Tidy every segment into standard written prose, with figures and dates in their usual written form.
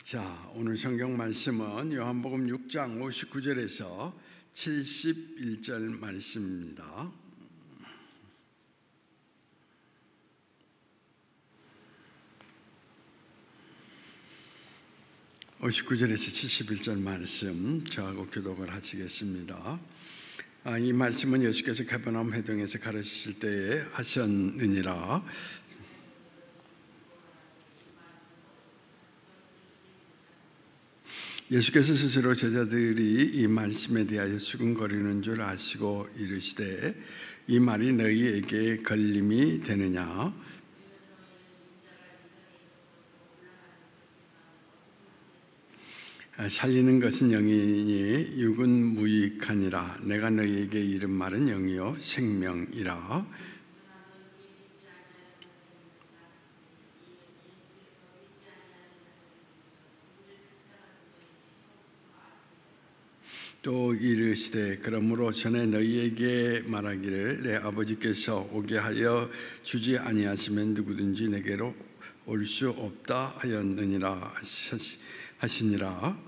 자, 오늘 성경 말씀은 요한복음 6장 59절에서 71절 말씀입니다. (59절에서) 71절 말씀 저하고 교독을 하시겠습니다. 이 말씀은 예수께서 가버나움 회당에서 가르치실 때에 하셨느니라. 예수께서 스스로 제자들이 이 말씀에 대하여 수근거리는 줄 아시고 이르시되 이 말이 너희에게 걸림이 되느냐? 살리는 것은 영이니 육은 무익하니라. 내가 너희에게 이른 말은 영이요 생명이라. 또 이르시되 그러므로 전에 너희에게 말하기를 내 아버지께서 오게 하여 주지 아니하시면 누구든지 내게로 올 수 없다 하였느니라 하시니라.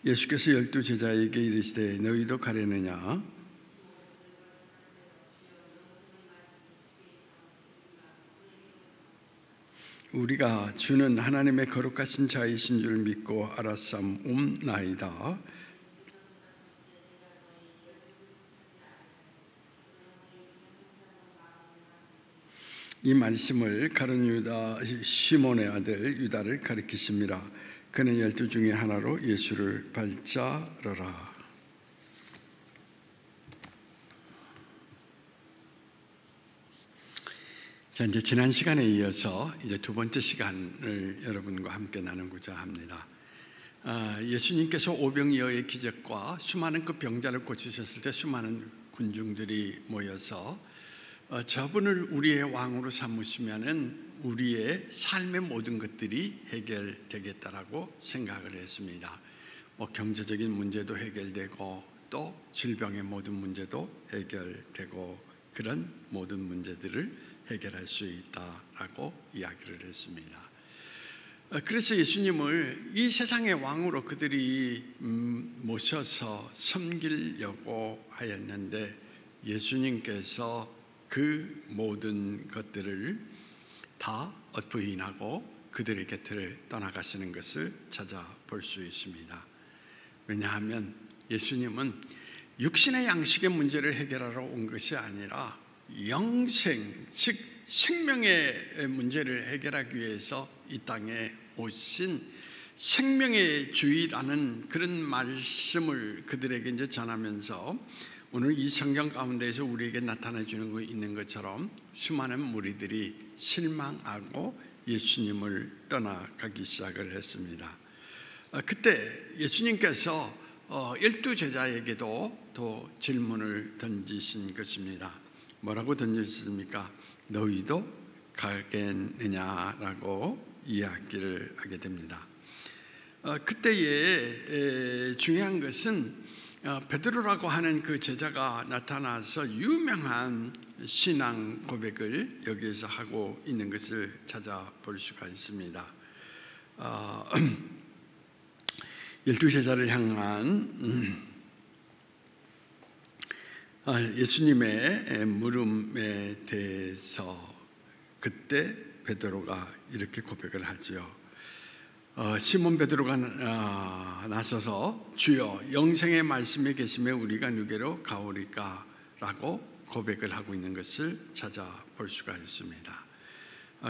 예수께서 12 제자에게 이르시되 너희도 가려느냐? 우리가 주는 하나님의 거룩하신 자이신 줄 믿고 알았사옵나이다. 이 말씀을 가룟 유다 시몬의 아들 유다를 가리키심이라. 그는 12 중에 하나로 예수를 발자르라. 자, 이제 지난 시간에 이어서 이제 두 번째 시간을 여러분과 함께 나누고자 합니다. 예수님께서 오병이어의 기적과 수많은 그 병자를 고치셨을 때 수많은 군중들이 모여서 저분을 우리의 왕으로 삼으시면은 우리의 삶의 모든 것들이 해결되겠다라고 생각을 했습니다. 경제적인 문제도 해결되고 또 질병의 모든 문제도 해결되고 그런 모든 문제들을 해결할 수 있다라고 이야기를 했습니다. 그래서 예수님을 이 세상의 왕으로 그들이 모셔서 섬기려고 하였는데 예수님께서 그 모든 것들을 다 부인하고 그들의 곁을 떠나가시는 것을 찾아볼 수 있습니다. 왜냐하면 예수님은 육신의 양식의 문제를 해결하러 온 것이 아니라 영생, 즉 생명의 문제를 해결하기 위해서 이 땅에 오신 생명의 주이라는 그런 말씀을 그들에게 이제 전하면서 오늘 이 성경 가운데에서 우리에게 나타나 주는 거 있는 것처럼 수많은 무리들이 실망하고 예수님을 떠나가기 시작을 했습니다. 그때 예수님께서 12 제자에게도 또 질문을 던지신 것입니다. 뭐라고 던지셨습니까? 너희도 가겠느냐라고 이야기를 하게 됩니다. 그때의 중요한 것은 베드로라고 하는 그 제자가 나타나서 유명한 신앙 고백을 여기에서 하고 있는 것을 찾아볼 수가 있습니다. 12 제자를 향한 예수님의 물음에 대해서 그때 베드로가 이렇게 고백을 하지요. 시몬 베드로가 나서서 주여 영생의 말씀에 계심에 우리가 누구로 가오리까? 라고 고백을 하고 있는 것을 찾아볼 수가 있습니다.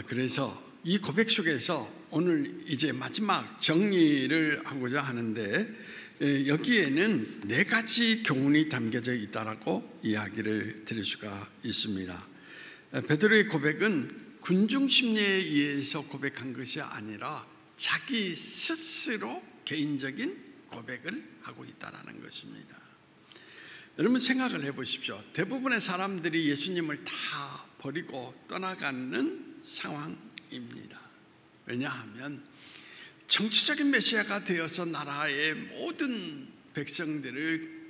그래서 이 고백 속에서 오늘 이제 마지막 정리를 하고자 하는데 여기에는 4가지 교훈이 담겨져 있다라고 이야기를 드릴 수가 있습니다. 베드로의 고백은 군중 심리에 의해서 고백한 것이 아니라 자기 스스로 개인적인 고백을 하고 있다는 것입니다. 여러분 생각을 해보십시오. 대부분의 사람들이 예수님을 다 버리고 떠나가는 상황입니다. 왜냐하면 정치적인 메시아가 되어서 나라의 모든 백성들을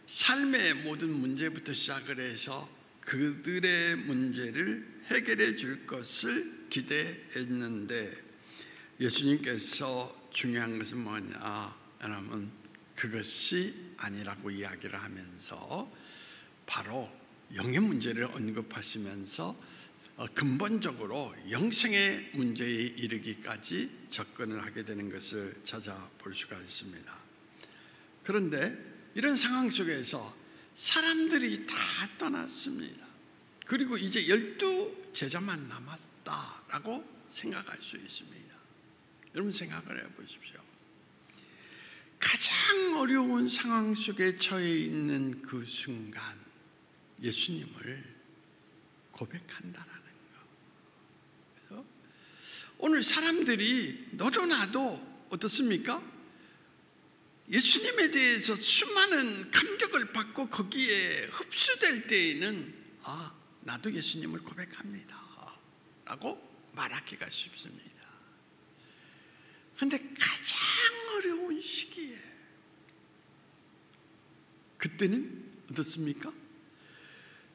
삶의 모든 문제부터 시작을 해서 그들의 문제를 해결해 줄 것을 기대했는데 예수님께서 중요한 것은 뭐냐 하면 그것이 아니라고 이야기를 하면서 바로 영의 문제를 언급하시면서 근본적으로 영생의 문제에 이르기까지 접근을 하게 되는 것을 찾아볼 수가 있습니다. 그런데 이런 상황 속에서 사람들이 다 떠났습니다. 그리고 이제 12 제자만 남았다라고 생각할 수 있습니다. 여러분 생각을 해보십시오. 가장 어려운 상황 속에 처해 있는 그 순간 예수님을 고백한다라는 거. 그래서 오늘 사람들이 너도 나도 어떻습니까? 예수님에 대해서 수많은 감격을 받고 거기에 흡수될 때에는 나도 예수님을 고백합니다 라고 말하기가 쉽습니다. 그런데 가장 어려운 시기에 그때는 어떻습니까?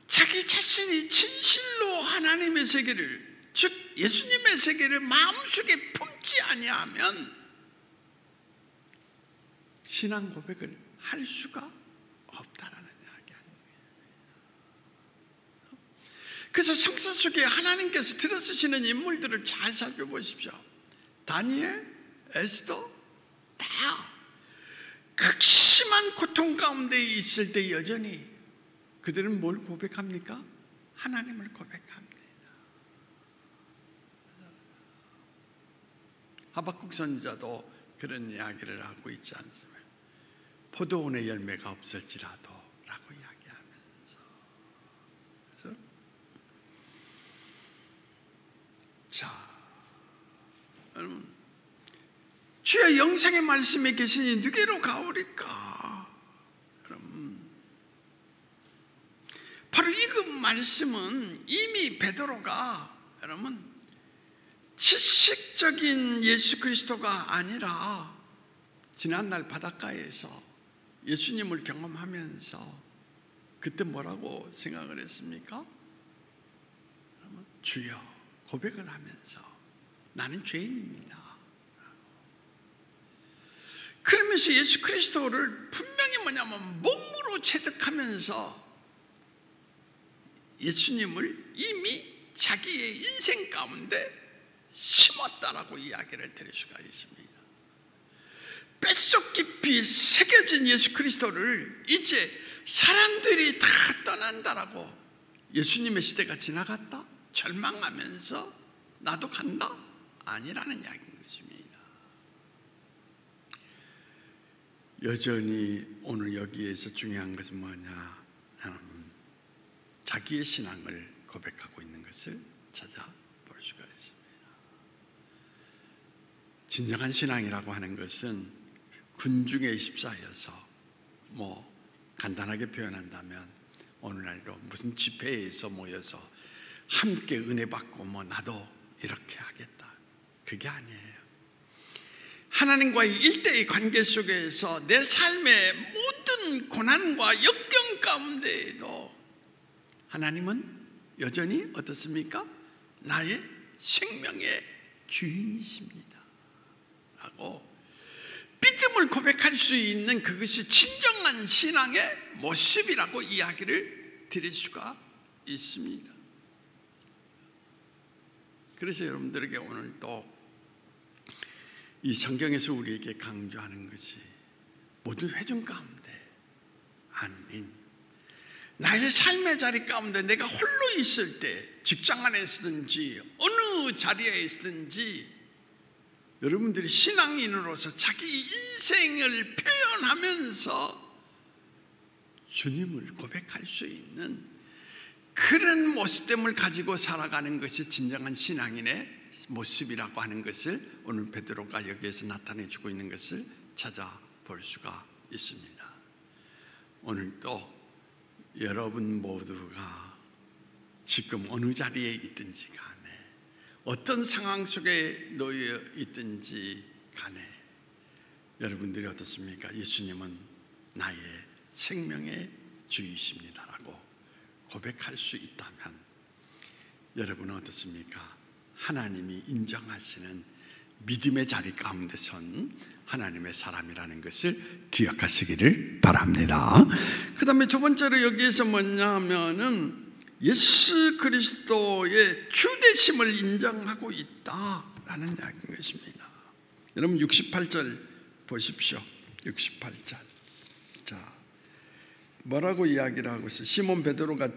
자기 자신이 진실로 하나님의 세계를, 즉 예수님의 세계를 마음속에 품지 아니하면 신앙 고백을 할 수가 없다라는 이야기입니다. 그래서 성서 속에 하나님께서 들어쓰시는 인물들을 잘 살펴보십시오. 다니엘, 에스더 다 극심한 고통 가운데 있을 때 여전히 그들은 뭘 고백합니까? 하나님을 고백합니다. 하박국 선지자도 그런 이야기를 하고 있지 않습니까? 포도원의 열매가 없을지라도 라고 이야기하면서. 그래서 자, 여러분, 주의 영생의 말씀에 계시니 누구로 가오리까? 여러분, 바로 이 그 말씀은 이미 베드로가 여러분 지식적인 예수 그리스도가 아니라 지난날 바닷가에서 예수님을 경험하면서 그때 뭐라고 생각을 했습니까? 주여 고백을 하면서 나는 죄인입니다. 그러면서 예수 그리스도를 분명히 뭐냐면 몸으로 체득하면서 예수님을 이미 자기의 인생 가운데 심었다라고 이야기를 드릴 수가 있습니다. 뼛속 깊이 새겨진 예수 그리스도를 이제 사람들이 다 떠난다라고, 예수님의 시대가 지나갔다? 절망하면서 나도 간다? 아니라는 이야기인 것입니다. 여전히 오늘 여기에서 중요한 것은 뭐냐 하면 자기의 신앙을 고백하고 있는 것을 찾아볼 수가 있습니다. 진정한 신앙이라고 하는 것은 군중에 휩싸여서 간단하게 표현한다면 오늘날도 무슨 집회에서 모여서 함께 은혜 받고 나도 이렇게 하겠다, 그게 아니에요. 하나님과의 일대의 관계 속에서 내 삶의 모든 고난과 역경 가운데에도 하나님은 여전히 어떻습니까? 나의 생명의 주인이십니다 라고 믿음을 고백할 수 있는 그것이 진정한 신앙의 모습이라고 이야기를 드릴 수가 있습니다. 그래서 여러분들에게 오늘 또 이 성경에서 우리에게 강조하는 것이 모든 회중 가운데 아닌 나의 삶의 자리 가운데 내가 홀로 있을 때, 직장 안에서든지 어느 자리에 있든지 여러분들이 신앙인으로서 자기 인생을 표현하면서 주님을 고백할 수 있는 그런 모습됨을 가지고 살아가는 것이 진정한 신앙인의 모습이라고 하는 것을 오늘 베드로가 여기에서 나타내주고 있는 것을 찾아볼 수가 있습니다. 오늘도 여러분 모두가 지금 어느 자리에 있든지 간에 어떤 상황 속에 놓여 있든지 간에 여러분들이 어떻습니까? 예수님은 나의 생명의 주이십니다라고 고백할 수 있다면 여러분은 어떻습니까? 하나님이 인정하시는 믿음의 자리 가운데 선 하나님의 사람이라는 것을 기억하시기를 바랍니다. 그 다음에 두 번째로 여기에서 뭐냐면은 예수 그리스도의 주되심을 인정하고 있다라는 이야기인 것입니다. 여러분 68절 보십시오. 68절. 자, 뭐라고 이야기를 하고 있어요? 시몬 베드로가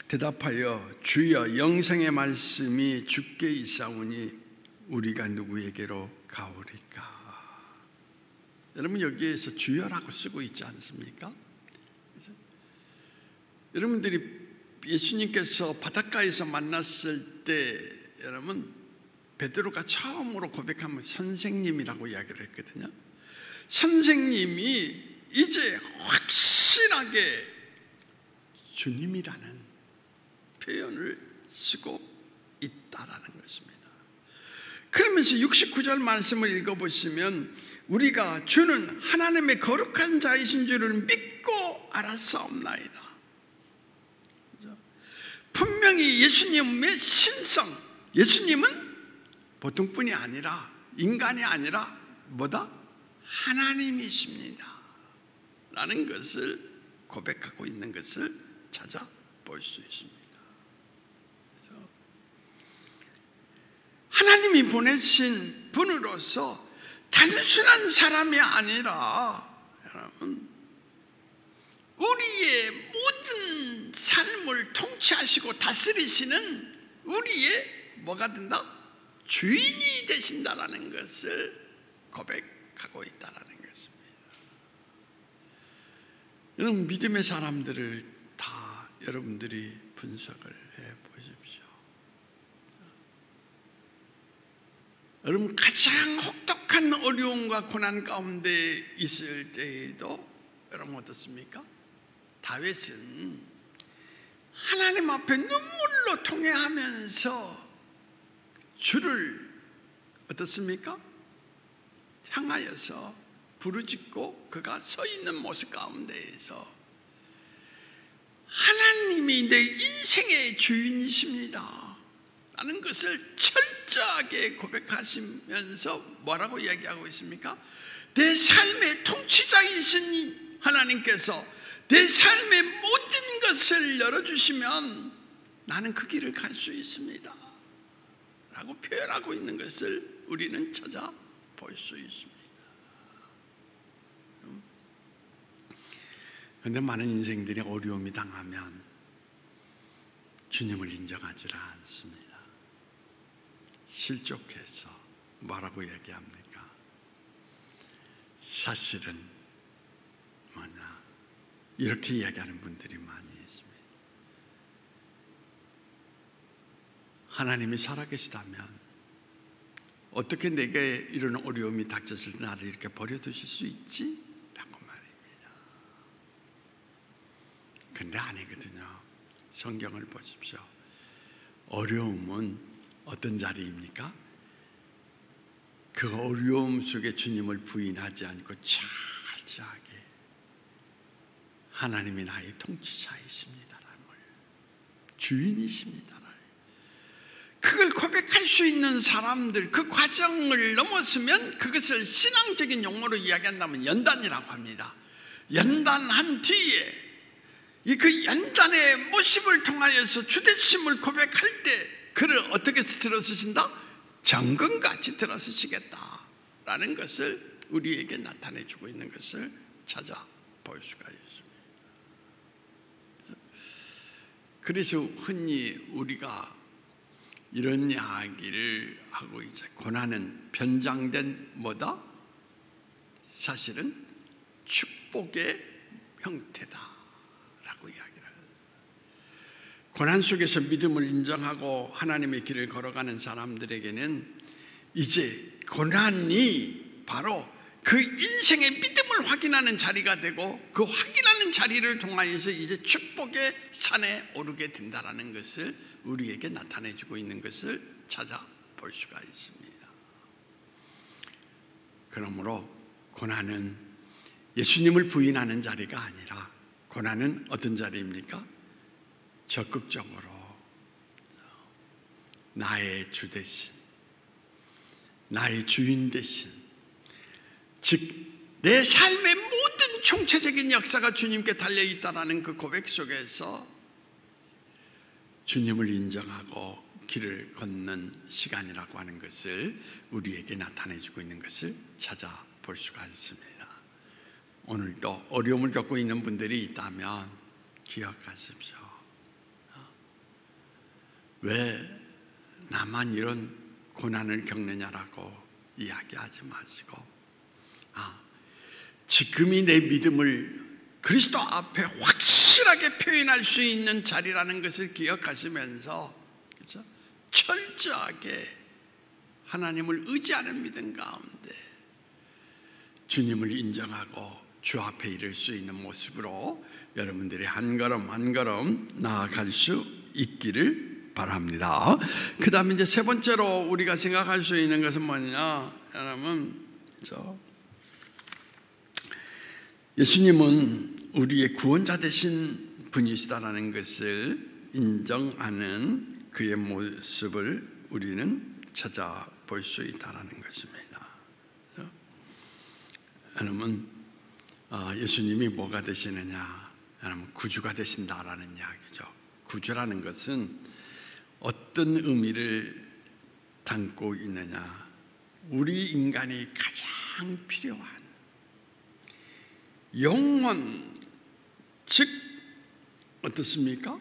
대답하여 주여 영생의 말씀이 주께 있사오니 우리가 누구에게로 가오리까? 여러분 여기에서 주여라고 쓰고 있지 않습니까? 그렇죠? 여러분들이 예수님께서 바닷가에서 만났을 때 여러분 베드로가 처음으로 고백하면 선생님이라고 이야기를 했거든요. 선생님이 이제 확실하게 주님이라는 표현을 쓰고 있다라는 것입니다. 그러면서 69절 말씀을 읽어보시면 우리가 주는 하나님의 거룩한 자이신 줄을 믿고 알았사옵나이다. 분명히 예수님의 신성, 예수님은 보통 분이 아니라 인간이 아니라 뭐다? 하나님이십니다 라는 것을 고백하고 있는 것을 찾아볼 수 있습니다. 그래서 하나님이 보내신 분으로서 단순한 사람이 아니라 여러분 우리의 모든 삶을 통치하시고 다스리시는 우리의 뭐가 된다? 주인이 되신다라는 것을 고백하고 있다라는 것입니다. 여러분 믿음의 사람들을 다 여러분들이 분석을 해 보십시오. 여러분 가장 혹독한 어려움과 고난 가운데 있을 때에도 여러분 어떻습니까? 다윗은 하나님 앞에 눈물로 통회하면서 주를 어떻습니까? 향하여서 부르짖고 그가 서 있는 모습 가운데에서 하나님이 내 인생의 주인이십니다 라는 것을 철저하게 고백하시면서 뭐라고 이야기하고 있습니까? 내 삶의 통치자이신 하나님께서 내 삶의 모든 것을 열어주시면 나는 그 길을 갈 수 있습니다 라고 표현하고 있는 것을 우리는 찾아볼 수 있습니다. 그런데 많은 인생들이 어려움이 당하면 주님을 인정하지 않습니다. 실족해서 뭐라고 얘기합니까? 사실은 뭐냐 이렇게 이야기하는 분들이 많이 있습니다. 하나님이 살아계시다면 어떻게 내게 이런 어려움이 닥쳤을 때 나를 이렇게 버려두실 수 있지? 라고 말입니다. 근데 아니거든요. 성경을 보십시오. 어려움은 어떤 자리입니까? 그 어려움 속에 주님을 부인하지 않고 철저하게 하나님이 나의 통치자이십니다라는 걸, 주인이십니다라는 그걸 고백할 수 있는 사람들, 그 과정을 넘었으면 그것을 신앙적인 용어로 이야기한다면 연단이라고 합니다. 연단한 뒤에 그 연단의 모습을 통하여서 주되심을 고백할 때 그를 어떻게 들어서신다? 정금같이 들어서시겠다라는 것을 우리에게 나타내주고 있는 것을 찾아볼 수가 있습니다. 그래서 흔히 우리가 이런 이야기를 하고 이제 고난은 변장된 뭐다? 사실은 축복의 형태다라고 이야기를 해요. 고난 속에서 믿음을 인정하고 하나님의 길을 걸어가는 사람들에게는 이제 고난이 바로 그 인생의 믿음을 확인하는 자리가 되고 그 확인하는 자리를 통하여서 이제 축복의 산에 오르게 된다라는 것을 우리에게 나타내주고 있는 것을 찾아볼 수가 있습니다. 그러므로 고난은 예수님을 부인하는 자리가 아니라 고난은 어떤 자리입니까? 적극적으로 나의 주 대신, 나의 주인 대신, 즉 내 삶의 모든 총체적인 역사가 주님께 달려있다는 그 고백 속에서 주님을 인정하고 길을 걷는 시간이라고 하는 것을 우리에게 나타내주고 있는 것을 찾아볼 수가 있습니다. 오늘도 어려움을 겪고 있는 분들이 있다면 기억하십시오. 왜 나만 이런 고난을 겪느냐라고 이야기하지 마시고, 지금이 내 믿음을 그리스도 앞에 확실하게 표현할 수 있는 자리라는 것을 기억하시면서, 그렇죠? 철저하게 하나님을 의지하는 믿음 가운데 주님을 인정하고 주 앞에 이를 수 있는 모습으로 여러분들이 한 걸음 한 걸음 나아갈 수 있기를 바랍니다. 그 다음에 이제 세 번째로 우리가 생각할 수 있는 것은 뭐냐, 여러분, 예수님은 우리의 구원자 되신 분이시다라는 것을 인정하는 그의 모습을 우리는 찾아볼 수 있다는 것입니다. 여러분, 예수님이 뭐가 되시느냐? 여러분, 구주가 되신다라는 이야기죠. 구주라는 것은 어떤 의미를 담고 있느냐? 우리 인간이 가장 필요한 영원, 즉 어떻습니까?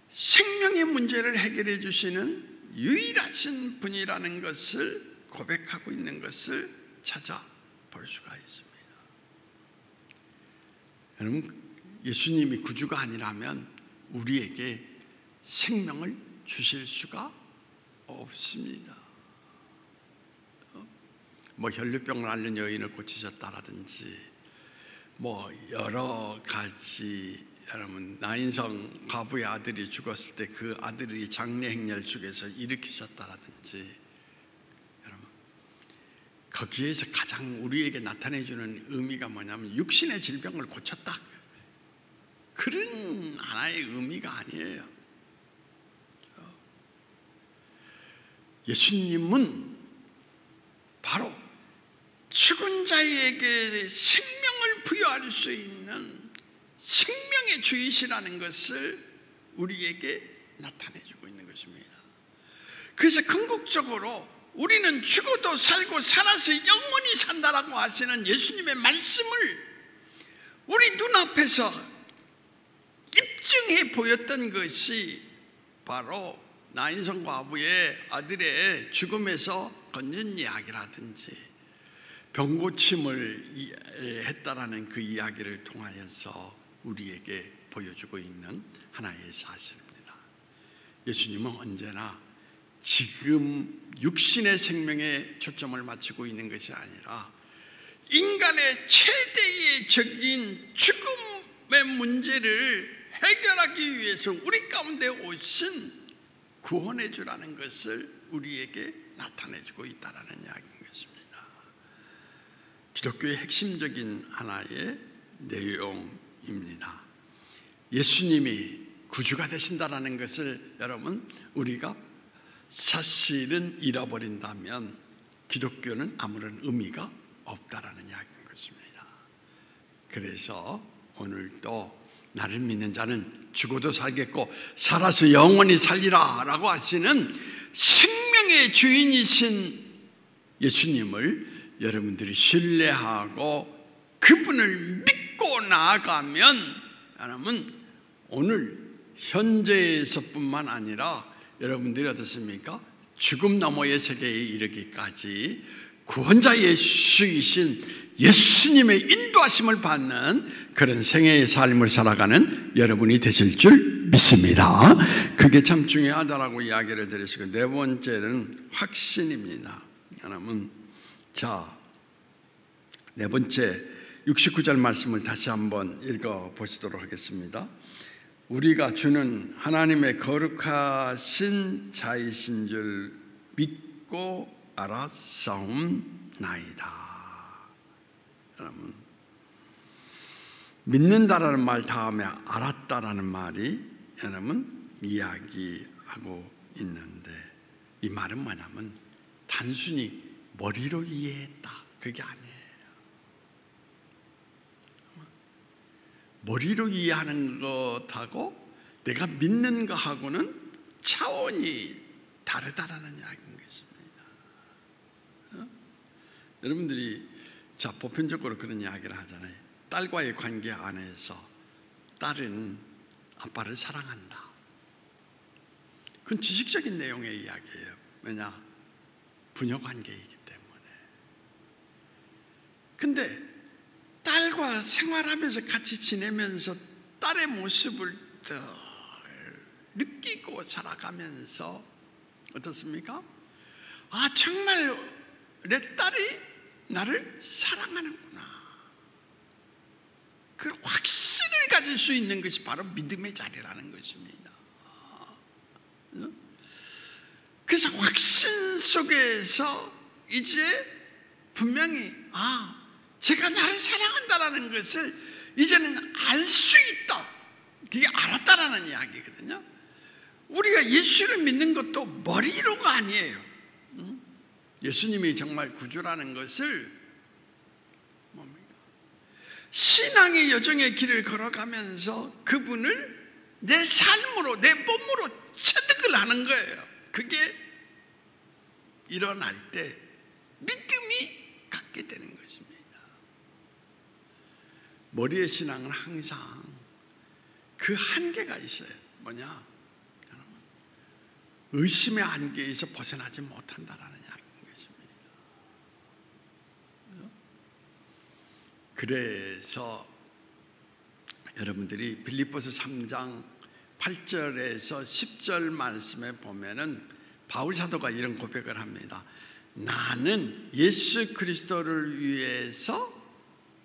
생명의 문제를 해결해 주시는 유일하신 분이라는 것을 고백하고 있는 것을 찾아볼 수가 있습니다. 여러분, 예수님이 구주가 아니라면 우리에게 생명을 주실 수가 없습니다. 뭐 혈류병을 앓는 여인을 고치셨다라든지, 뭐 여러 가지, 여러분, 나인성 과부의 아들이 죽었을 때 그 아들이 장례 행렬 속에서 일으키셨다라든지, 여러분, 거기에서 가장 우리에게 나타내주는 의미가 뭐냐면 육신의 질병을 고쳤다, 그런 하나의 의미가 아니에요. 예수님은 바로 죽은 자에게 생명을 부여할 수 있는 생명의 주이시라는 것을 우리에게 나타내주고 있는 것입니다. 그래서 궁극적으로 우리는 죽어도 살고 살아서 영원히 산다라고 하시는 예수님의 말씀을 우리 눈앞에서 입증해 보였던 것이 바로 나인성 과부의 아들의 죽음에서 건진 이야기라든지 병고침을 했다라는 그 이야기를 통하여서 우리에게 보여주고 있는 하나의 사실입니다. 예수님은 언제나 지금 육신의 생명에 초점을 맞추고 있는 것이 아니라 인간의 최대의 적인 죽음의 문제를 해결하기 위해서 우리 가운데 오신 구원해 주라는 것을 우리에게 나타내 주고 있다는 이야기인 것입니다. 기독교의 핵심적인 하나의 내용입니다. 예수님이 구주가 되신다는 것을 여러분, 우리가 사실은 잃어버린다면 기독교는 아무런 의미가 없다라는 이야기인 것입니다. 그래서 오늘도 나를 믿는 자는 죽어도 살겠고 살아서 영원히 살리라 라고 하시는 생명의 주인이신 예수님을 여러분들이 신뢰하고 그분을 믿고 나아가면, 여러분, 오늘 현재에서뿐만 아니라 여러분들이 어떻습니까? 죽음 너머의 세계에 이르기까지 구원자 예수이신 예수님의 인도하심을 받는 그런 생애의 삶을 살아가는 여러분이 되실 줄 믿습니다. 그게 참 중요하다라고 이야기를 드리시고, 네 번째는 확신입니다. 여러분, 자, 네 번째 69절 말씀을 다시 한번 읽어보시도록 하겠습니다. 우리가 주는 하나님의 거룩하신 자이신 줄 믿고 알았사옵나이다. 여러분, 믿는다라는 말 다음에 알았다라는 말이 여러분 이야기하고 있는데, 이 말은 뭐냐면 단순히 머리로 이해했다, 그게 아니에요. 머리로 이해하는 것하고 내가 믿는 것하고는 차원이 다르다라는 이야기인 것입니다. 여러분들이 자 보편적으로 그런 이야기를 하잖아요. 딸과의 관계 안에서 딸은 아빠를 사랑한다. 그건 지식적인 내용의 이야기예요. 왜냐? 부녀 관계이기 때문에. 근데 딸과 생활하면서 같이 지내면서 딸의 모습을 느끼고 살아가면서 어떻습니까? 아, 정말 내 딸이 나를 사랑하는구나. 그 확신을 가질 수 있는 것이 바로 믿음의 자리라는 것입니다. 그래서 확신 속에서 이제 분명히 제가 나를 사랑한다라는 것을 이제는 알 수 있다. 그게 알았다라는 이야기거든요. 우리가 예수를 믿는 것도 머리로가 아니에요. 예수님이 정말 구주라는 것을 뭡니까? 신앙의 여정의 길을 걸어가면서 그분을 내 삶으로, 내 몸으로 체득을 하는 거예요. 그게 일어날 때 믿음이 갖게 되는 것입니다. 머리의 신앙은 항상 그 한계가 있어요. 뭐냐? 의심의 한계에서 벗어나지 못한다라는 이야기인 것입니다. 그래서 여러분들이 빌립보서 3장 8절에서 10절 말씀에 보면은 바울 사도가 이런 고백을 합니다. 나는 예수 그리스도를 위해서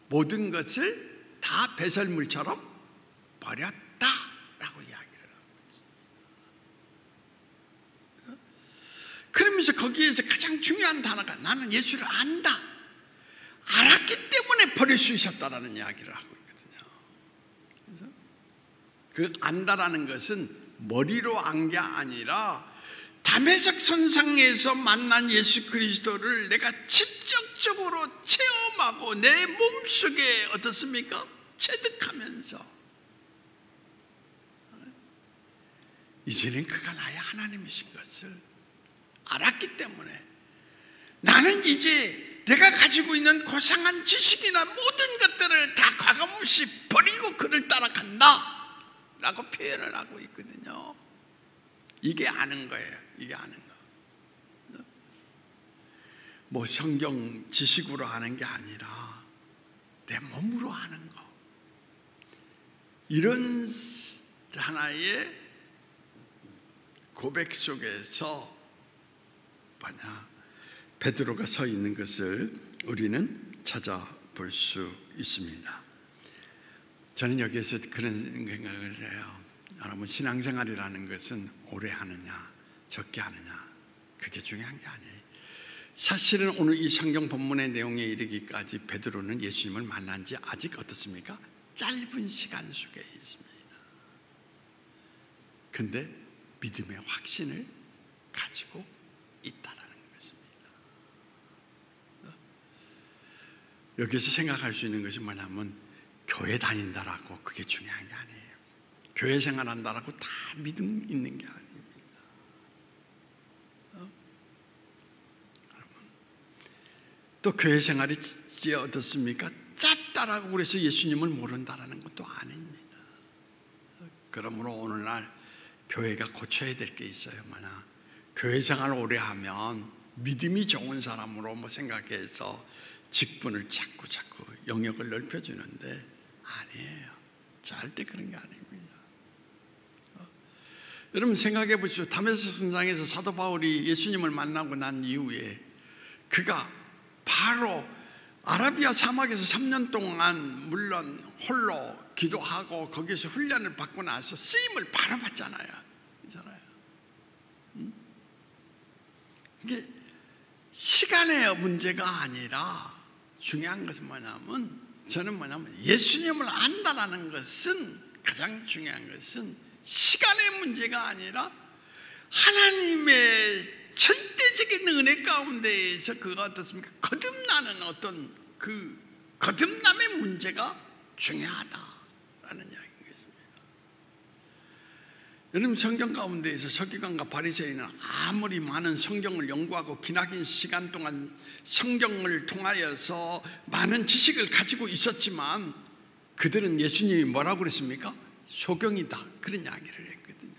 모든 것을 다 배설물처럼 버렸다라고 이야기를 합니다. 그러면서 거기에서 가장 중요한 단어가 나는 예수를 안다, 알았기 때문에 버릴 수 있었다라는 이야기를 하고 있거든요. 그 안다라는 것은 머리로 안 게 아니라 담에색 선상에서 만난 예수 그리스도를 내가 직접적으로 체험하고 내 몸속에 어떻습니까? 체득하면서 이제는 그가 나의 하나님이신 것을 알았기 때문에 나는 이제 내가 가지고 있는 고상한 지식이나 모든 것들을 다 과감없이 버리고 그를 따라간다 라고 표현을 하고 있거든요. 이게 아는 거예요. 이게 아는 거. 뭐 성경 지식으로 아는 게 아니라 내 몸으로 아는 거. 이런 하나의 고백 속에서 뭐냐? 베드로가 서 있는 것을 우리는 찾아볼 수 있습니다. 저는 여기에서 그런 생각을 해요. 여러분, 신앙생활이라는 것은 오래 하느냐 적게 하느냐 그게 중요한 게 아니에요. 사실은 오늘 이 성경 본문의 내용에 이르기까지 베드로는 예수님을 만난 지 아직 어떻습니까? 짧은 시간 속에 있습니다. 근데 믿음의 확신을 가지고 있다라는 것입니다. 여기서 생각할 수 있는 것이 뭐냐면 교회 다닌다라고 그게 중요한 게 아니에요. 교회 생활한다라고 다 믿음 있는 게 아닙니다. 또 교회 생활이 어떻습니까? 짧다라고 그래서 예수님을 모른다라는 것도 아닙니다. 그러므로 오늘날 교회가 고쳐야 될 게 있어요. 뭐냐? 교회 생활을 오래 하면 믿음이 좋은 사람으로 뭐 생각해서 직분을 자꾸 영역을 넓혀주는데 아니에요. 절대 그런 게 아닙니다. 여러분 생각해 보십시오. 다메섹 선상에서 사도 바울이 예수님을 만나고 난 이후에 그가 바로 아라비아 사막에서 3년 동안 물론 홀로 기도하고 거기서 훈련을 받고 나서 쓰임을 바로 받잖아요. 그렇잖아요. 이게 시간의 문제가 아니라 중요한 것은 뭐냐면 저는 뭐냐면 예수님을 안다라는 것은 가장 중요한 것은 시간의 문제가 아니라 하나님의 절대적인 은혜 가운데에서 그가 어떻습니까? 거듭나는 어떤 그 거듭남의 문제가 중요하다라는 이야기인 것입니다. 여러분, 성경 가운데에서 서기관과 바리새인은 아무리 많은 성경을 연구하고 기나긴 시간 동안 성경을 통하여서 많은 지식을 가지고 있었지만 그들은 예수님이 뭐라고 그랬습니까? 소경이다, 그런 이야기를 했거든요.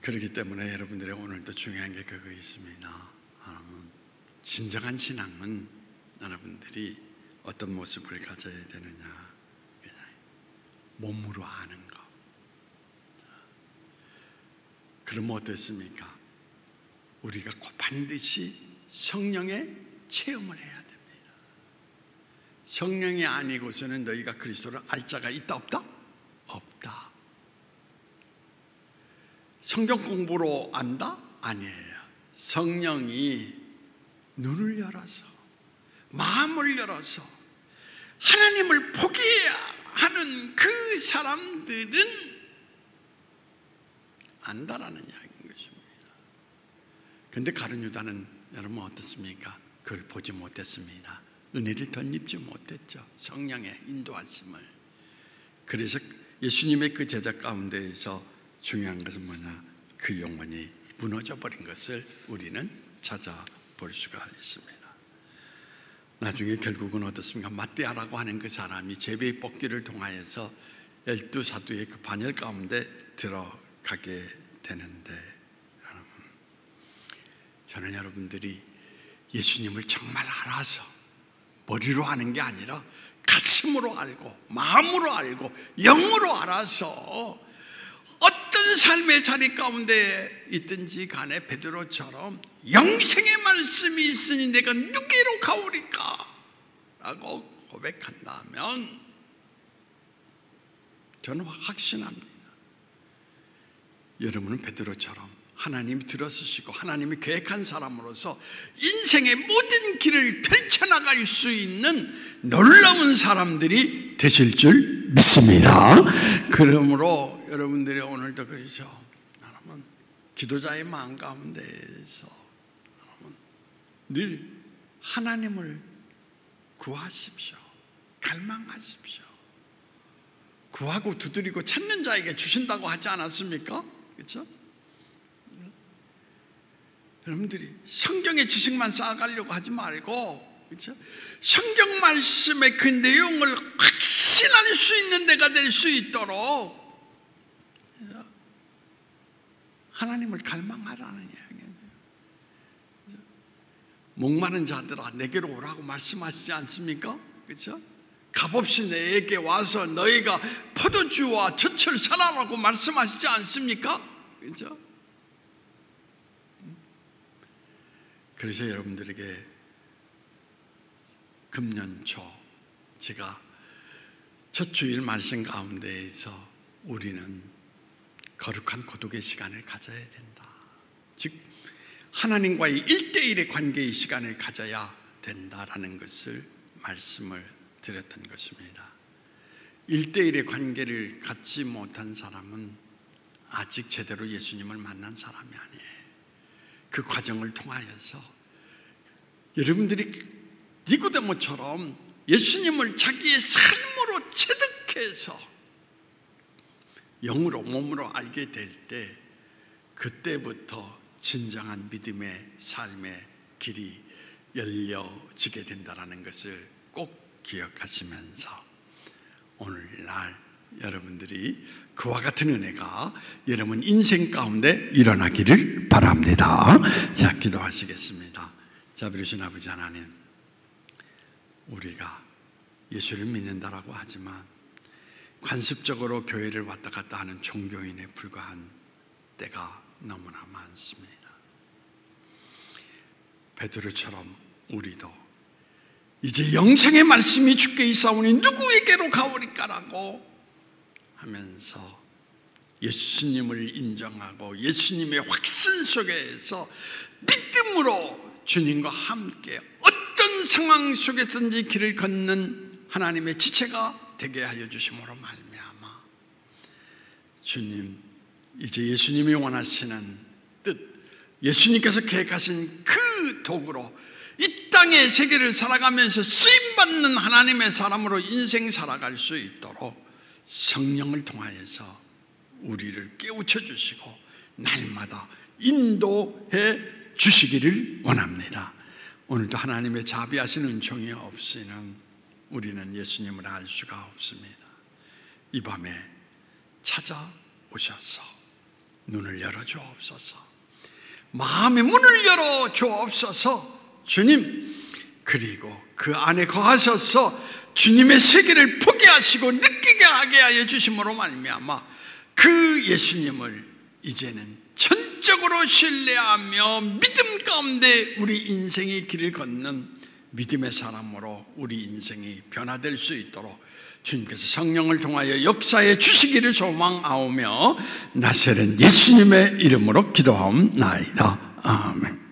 그렇기 때문에 여러분들의 오늘도 중요한 게 그거 있습니다. 진정한 신앙은 여러분들이 어떤 모습을 가져야 되느냐, 몸으로 아는 것. 그러면 어떻습니까? 우리가 반드시 성령의 체험을 해야 됩니다. 성령이 아니고서는 너희가 그리스도를 알 자가 있다 없다? 없다. 성경 공부로 안다? 아니에요. 성령이 눈을 열어서, 마음을 열어서 하나님을 포기해야 하는 그 사람들은 안다라는 이야기인 것입니다. 그런데 가룟 유다는 여러분 어떻습니까? 그걸 보지 못했습니다. 은혜를 덧입지 못했죠. 성령의 인도하심을. 그래서 예수님의 그 제자 가운데에서 중요한 것은 뭐냐? 그 영혼이 무너져 버린 것을 우리는 찾아볼 수가 있습니다. 나중에 결국은 어떻습니까? 마띠아라고 하는 그 사람이 제비의 뽑기를 통하여서 12사도의 그 반열 가운데 들어가게 되는데, 여러분, 저는 여러분들이 예수님을 정말 알아서 머리로 아는 게 아니라 가슴으로 알고 마음으로 알고 영으로 알아서 어떤 삶의 자리 가운데 있든지 간에 베드로처럼 영생의 말씀이 있으니 내가 누구로 가오리까? 라고 고백한다면 저는 확신합니다. 여러분은 베드로처럼 하나님이 들어서시고 하나님이 계획한 사람으로서 인생의 모든 길을 펼쳐나갈 수 있는 놀라운 사람들이 되실 줄 믿습니다. 그러므로 여러분들이 오늘도 그러죠. 여러분, 기도자의 마음 가운데에서 여러분 늘 하나님을 구하십시오. 갈망하십시오. 구하고 두드리고 찾는 자에게 주신다고 하지 않았습니까? 그렇죠? 여러분들이 성경의 지식만 쌓아가려고 하지 말고, 그렇죠? 성경 말씀의 그 내용을 확신할 수 있는 데가 될 수 있도록 하나님을 갈망하라는 이야기예요. 목마른 자들아 내게로 오라고 말씀하시지 않습니까? 그렇죠? 값없이 내게 와서 너희가 포도주와 젖을 사라라고 말씀하시지 않습니까? 그렇죠? 그래서 여러분들에게 금년 초 제가 첫 주일 말씀 가운데에서 우리는 거룩한 고독의 시간을 가져야 된다. 즉 하나님과의 1대1의 관계의 시간을 가져야 된다라는 것을 말씀을 드렸던 것입니다. 1대1의 관계를 갖지 못한 사람은 아직 제대로 예수님을 만난 사람이 아니에요. 그 과정을 통하여서 여러분들이 니고데모처럼 예수님을 자기의 삶으로 체득해서 영으로 몸으로 알게 될 때, 그때부터 진정한 믿음의 삶의 길이 열려지게 된다는 것을 꼭 기억하시면서 오늘날 여러분들이 그와 같은 은혜가 여러분 인생 가운데 일어나기를 바랍니다. 자, 기도하시겠습니다. 자비로우신 아버지 하나님, 우리가 예수를 믿는다라고 하지만 관습적으로 교회를 왔다 갔다 하는 종교인에 불과한 때가 너무나 많습니다. 베드로처럼 우리도 이제 영생의 말씀이 주께 있사오니 누구에게로 가오리까라고 하면서 예수님을 인정하고 예수님의 확신 속에서 믿음으로 주님과 함께 어떤 상황 속에서든지 길을 걷는 하나님의 지체가 되게 하여 주심으로 말미암아 주님, 이제 예수님이 원하시는 뜻, 예수님께서 계획하신 그 도구로 이 땅의 세계를 살아가면서 쓰임받는 하나님의 사람으로 인생 살아갈 수 있도록 성령을 통하여서 우리를 깨우쳐 주시고 날마다 인도해 주시기를 원합니다. 오늘도 하나님의 자비하신 은총이 없이는 우리는 예수님을 알 수가 없습니다. 이 밤에 찾아오셔서 눈을 열어주옵소서, 마음의 문을 열어주옵소서. 주님, 그리고 그 안에 거하셔서 주님의 세계를 보게 하시고 느끼게 하게 하여 주심으로 말미암아 그 예수님을 이제는 전적으로 신뢰하며 믿음 가운데 우리 인생의 길을 걷는 믿음의 사람으로 우리 인생이 변화될 수 있도록 주님께서 성령을 통하여 역사해 주시기를 소망하오며 나사렛 예수님의 이름으로 기도하옵나이다. 아멘.